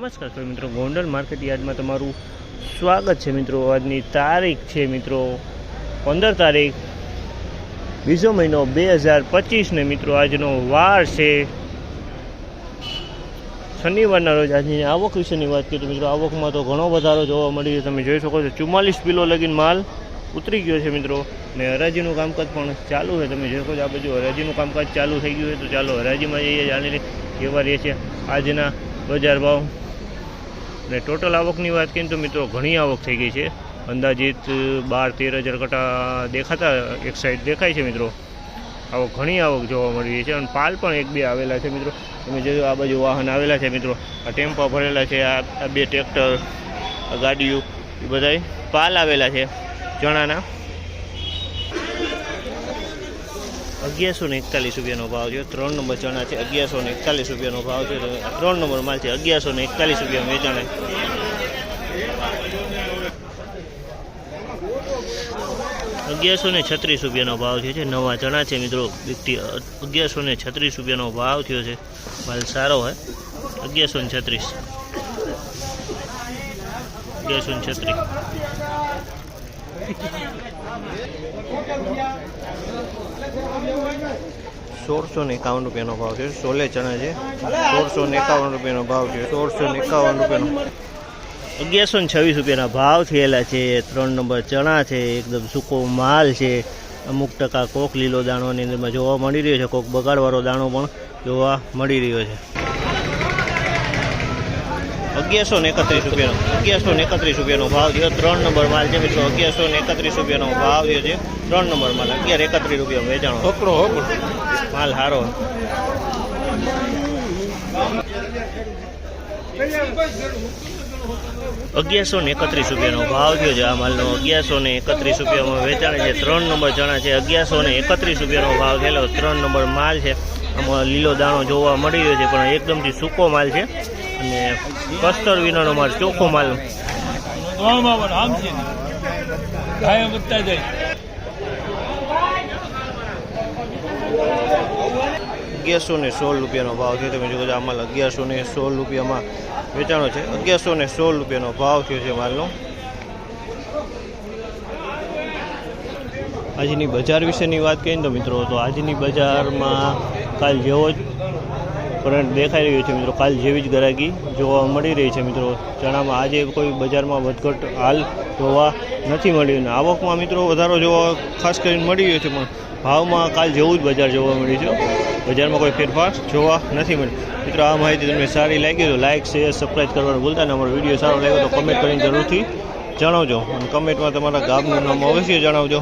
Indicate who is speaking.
Speaker 1: નમસ્કાર ખેડૂત મિત્રો, ગોંડલ માર્કેટ યાર્ડમાં તમારું સ્વાગત છે મિત્રો। આજની તારીખ છે મિત્રો 15 તારીખ બીજો મહિનો 2025 ને મિત્રો આજનો વાર છે શનિવારના રોજ। આજની આવક વિશેની વાત કરીએ તો મિત્રો આવકમાં તો ઘણો વધારો જોવા મળી રહ્યો। તમે જોઈ શકો છો 44 કિલો લગીન માલ ઉતરી ગયો છે મિત્રો ને હરાજીનું કામકાજ પણ ચાલુ છે। તમે જોઈ શકો છો આ બાજુ હરાજીનું કામકાજ ચાલુ થઈ ગયું છે। તો ચાલો હરાજીમાં જઈએ, જાણીને કેવા રહે છે આજના બજાર ભાવ ને ટોટલ આવકની વાત કરીએ તો મિત્રો ઘણી આવક થઈ ગઈ છે। અંદાજિત 12-13 હજાર કટા દેખાતા એક સાઈડ દેખાય છે મિત્રો। આવક ઘણી આવક જોવા મળી રહી છે અને પાલ પણ એક બે આવેલા છે મિત્રો। તમે જોયો આ બાજુ વાહન આવેલા છે મિત્રો, આ ટેમ્પો ભરેલા છે, આ બે ટ્રેક્ટર, આ ગાડીઓ, એ બધા પાલ આવેલા છે ચણાના। 1141 રૂપિયાનો ભાવ છે। 3 નંબર ચણા છે, 1141 રૂપિયાનો ભાવ છે। 3 નંબર માલ છે, 1141 રૂપિયામાં વેચાણ। 1136 રૂપિયાનો ભાવ છે। નવા ચણા છે મિત્રો, 1136 રૂપિયાનો ભાવ થયો છે। માલ સારો હોય 1136 1651 રૂપિયાનો ભાવ છે। 16 ચણા છે, 1651 રૂપિયાનો ભાવ છે। 1651 રૂપિયાનો 1126 રૂપિયાના ભાવ થયેલા છે। 3 નંબર ચણા છે, એકદમ સૂકો માલ છે। અમુક ટકા કોક લીલો દાણોની અંદરમાં જોવા મળી રહ્યો છે, કોક બગાડવાળો દાણો પણ જોવા મળી રહ્યો છે। 1131 રૂપિયાનો ભાવ થયો। 3 નંબર માલ છે મિત્રો, 1131 રૂપિયાનો ભાવ થયો છે। 3 નંબર માલ 1131 રૂપિયામાં વેચાણો। માલ સારો। 1131 રૂપિયાનો ભાવ થયો છે આ માલનો। 1131 રૂપિયામાં વેચાણ છે। 3 નંબર ચણા છે, 1131 રૂપિયાનો ભાવ થયેલો। 3 નંબર માલ છે, આમાં લીલો દાણો જોવા મળી રહ્યો છે પણ એકદમથી સૂકો માલ છે અને કસ્તર વિનાનો માલ, ચોખ્ખો માલ। 1116 રૂપિયાનો ભાવ છે। તમે જોવો આ માલ 1116 રૂપિયામાં વેચાણો છે। 1116 રૂપિયાનો ભાવ થયો છે માલનો। આજની બજાર વિશેની વાત કરીએ તો મિત્રો, તો આજની બજારમાં કાલ જેવો જ કરંટ દેખાઈ રહ્યો છે મિત્રો, કાલ જેવી જ ગરાગી જોવા મળી રહી છે મિત્રો। ચણામાં આજે કોઈ બજારમાં વધઘટ હાલ જોવા નથી મળી અને આવકમાં મિત્રો વધારો જોવા ખાસ કરીને મળી રહ્યો છે પણ ભાવમાં કાલ જેવું જ બજાર જોવા મળ્યું છે। બજારમાં કોઈ ફેરફાર જોવા નથી મળ્યો। મિત્રો આ માહિતી તમને સારી લાગી તો લાઇક, શેર, સબસ્ક્રાઈબ કરવાનું ભૂલતા નહીં। અમારો વિડીયો સારો લાગ્યો તો કમેન્ટ કરીને જરૂરથી જણાવજો અને કમેન્ટમાં તમારા ગામનું નામ અવશ્ય જણાવજો।